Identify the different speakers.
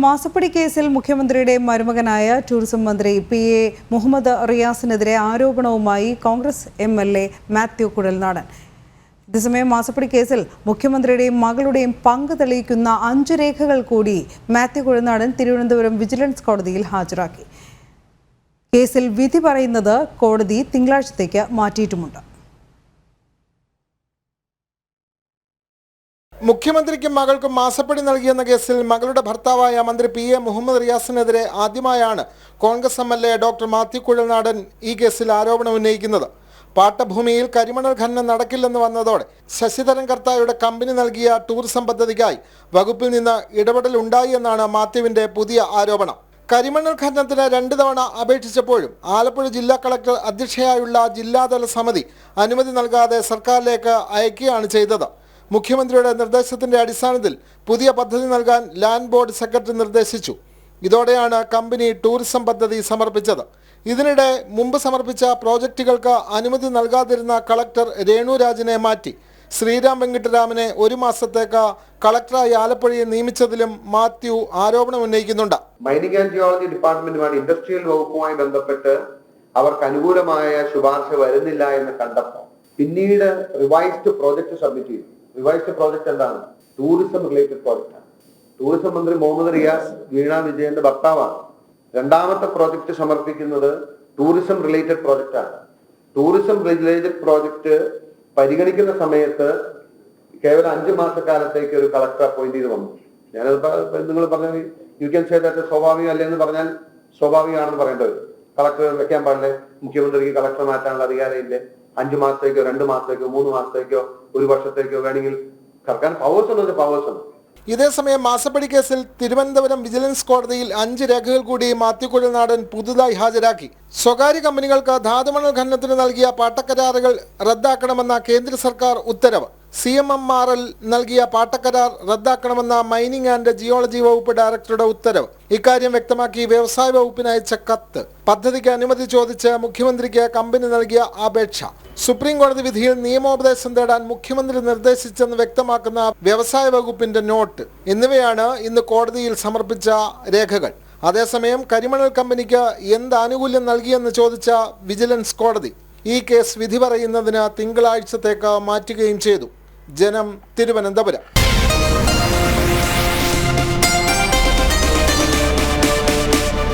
Speaker 1: മാസപ്പടി കേസിൽ മുഖ്യമന്ത്രിയുടെ മരുമകനായ ടൂറിസം മന്ത്രി പി.എ. മുഹമ്മദ് റിയാസിനെതിരെ ആരോപണവുമായി കോൺഗ്രസ് എം.എൽ.എ. മാത്യു കുഴൽനാടൻ. അതേസമയം മാസപ്പടി കേസിൽ മുഖ്യമന്ത്രിയുടെയും മകളുടെയും പങ്ക് തെളിയിക്കുന്ന 5 രേഖകൾ കൂടി മാത്യു കുഴൽനാടൻ തിരുവനന്തപുരം വിജിലൻസ് കോടതിയിൽ ഹാജരാക്കി. കേസിൽ വിധി പറയുന്നത് കോടതി തിങ്കളാഴ്ചത്തേക്ക് മാറ്റിയിട്ടുമുണ്ട്.
Speaker 2: മുഖ്യമന്ത്രിക്കും മകൾക്കും മാസപ്പടി നൽകിയെന്ന കേസിൽ മകളുടെ ഭർത്താവായ മന്ത്രി പി.എ. മുഹമ്മദ് റിയാസിനെതിരെ ആദ്യമായാണ് കോൺഗ്രസ് എം.എൽ.എ. ഡോക്ടർ മാത്യു കുഴൽനാടൻ ഈ കേസിൽ ആരോപണം ഉന്നയിക്കുന്നത്. പാട്ടഭൂമിയിൽ കരിമണൽ ഖനനം നടക്കില്ലെന്ന് വന്നതോടെ ശശിധരൻ കർത്തായുടെ കമ്പനി നൽകിയ ടൂറിസം പദ്ധതിക്കായി വകുപ്പിൽ നിന്ന് ഇടപെടൽ ഉണ്ടായി എന്നാണ് മാത്യുവിന്റെ പുതിയ ആരോപണം. കരിമണൽ ഖനനത്തിന് 2 തവണ അപേക്ഷിച്ചപ്പോഴും ആലപ്പുഴ ജില്ലാ കളക്ടർ അധ്യക്ഷയായുള്ള ജില്ലാതല സമിതി അനുമതി നൽകാതെ സർക്കാരിലേക്ക് അയക്കുകയാണ് ചെയ്തത്. മുഖ്യമന്ത്രിയുടെ നിർദ്ദേശത്തിന്റെ അടിസ്ഥാനത്തിൽ പുതിയ പദ്ധതി നൽകാൻ ലാൻഡ് ബോർഡ് സെക്രട്ടറി നിർദ്ദേശിച്ചു. ഇതോടെയാണ് കമ്പനി ടൂറിസം പദ്ധതി സമർപ്പിച്ചത്. ഇതിനിടെ മുമ്പ് സമർപ്പിച്ച പ്രോജക്റ്റുകൾക്ക് അനുമതി നൽകാതിരുന്ന കളക്ടർ രേണുരാജിനെ മാറ്റി ശ്രീരാം വെങ്കിട്ടരാമനെ 1 മാസത്തേക്ക് കളക്ടറായി ആലപ്പുഴയെ നിയമിച്ചതിലും മാത്യു ആരോപണം ഉന്നയിക്കുന്നുണ്ട്.
Speaker 3: മൈനിങ് ആൻഡ് ജിയോളജി ഡിപ്പാർട്ട്മെന്റുമായി ഇൻഡസ്ട്രിയൽ വകുപ്പുമായി ബന്ധപ്പെട്ട് അവർക്ക് അനുകൂലമായ ശുപാർശ വരുന്നില്ല എന്ന് കണ്ടപ്പോൾ പിന്നീട് റിവൈസ്ഡ് പ്രോജക്ട് സബ്മിറ്റ് ചെയ്തു. റിവൈസ്ഡ് പ്രോജക്ട് എന്താണ്? ടൂറിസം റിലേറ്റഡ് പ്രോജക്റ്റ് ആണ്. ടൂറിസം മന്ത്രി മുഹമ്മദ് റിയാസ് വീണ വിജയന്റെ ഭർത്താവാണ്. 2ാമത്തെ പ്രോജക്റ്റ് സമർപ്പിക്കുന്നത് ടൂറിസം റിലേറ്റഡ് പ്രോജക്റ്റ് ആണ്. ടൂറിസം റിലേറ്റഡ് പ്രോജക്റ്റ് പരിഗണിക്കുന്ന സമയത്ത് കേവലം 5 മാസക്കാലത്തേക്ക് ഒരു കളക്ടർ അപ്പോയിന്റ് ചെയ്ത് വന്നു. ഞാനത് നിങ്ങൾ പറഞ്ഞ യു ക്യാൻ സേ ദാറ്റ് സ്വാഭാവികം അല്ലെന്ന് പറഞ്ഞാൽ സ്വാഭാവികമാണെന്ന് പറയേണ്ടത്. കളക്ടർ വെക്കാൻ പാടില്ലേ? മുഖ്യമന്ത്രിക്ക് കളക്ടർ മാറ്റാനുള്ള അധികാരമില്ലേ? 5 മാസത്തേക്കോ 2 മാസത്തേക്കോ 3 മാസത്തേക്കോ 1 വർഷത്തേക്കോ വേണമെങ്കിൽ സർക്കാർ പവേഴ്സ് ഉണ്ട്.
Speaker 2: ഇതേസമയം മാസപ്പടി കേസിൽ തിരുവനന്തപുരം വിജിലൻസ് കോടതിയിൽ 5 രേഖകൾ കൂടി മാത്യു കുഴൽനാടൻ പുതുതായി ഹാജരാക്കി. സ്വകാര്യ കമ്പനികൾക്ക് ധാതുമണൽ ഖനനത്തിന് നൽകിയ പാട്ടക്കരാറുകൾ റദ്ദാക്കണമെന്ന കേന്ദ്ര സർക്കാർ ഉത്തരവ്, CMMRL നൽകിയ പാട്ടക്കരാർ റദ്ദാക്കണമെന്ന മൈനിങ് ആൻഡ് ജിയോളജി വകുപ്പ് ഡയറക്ടറുടെ ഉത്തരവ്, ഇക്കാര്യം വ്യക്തമാക്കി വ്യവസായ വകുപ്പിന് അയച്ച കത്ത്, പദ്ധതിക്ക് അനുമതി ചോദിച്ച് മുഖ്യമന്ത്രിക്ക് കമ്പനി നൽകിയ അപേക്ഷ, സുപ്രീം കോടതി വിധിയിൽ നിയമോപദേശം തേടാൻ മുഖ്യമന്ത്രി നിർദ്ദേശിച്ചെന്ന് വ്യക്തമാക്കുന്ന വ്യവസായ വകുപ്പിന്റെ നോട്ട് എന്നിവയാണ് ഇന്ന് കോടതിയിൽ സമർപ്പിച്ച രേഖകൾ. അതേസമയം കരിമണൽ കമ്പനിക്ക് എന്ത് ആനുകൂല്യം നൽകിയെന്ന് ചോദിച്ച വിജിലൻസ് കോടതി ഈ കേസ് വിധി പറയുന്നതിന് തിങ്കളാഴ്ചത്തേക്ക് മാറ്റുകയും ചെയ്തു. ജനം, തിരുവനന്തപുരം.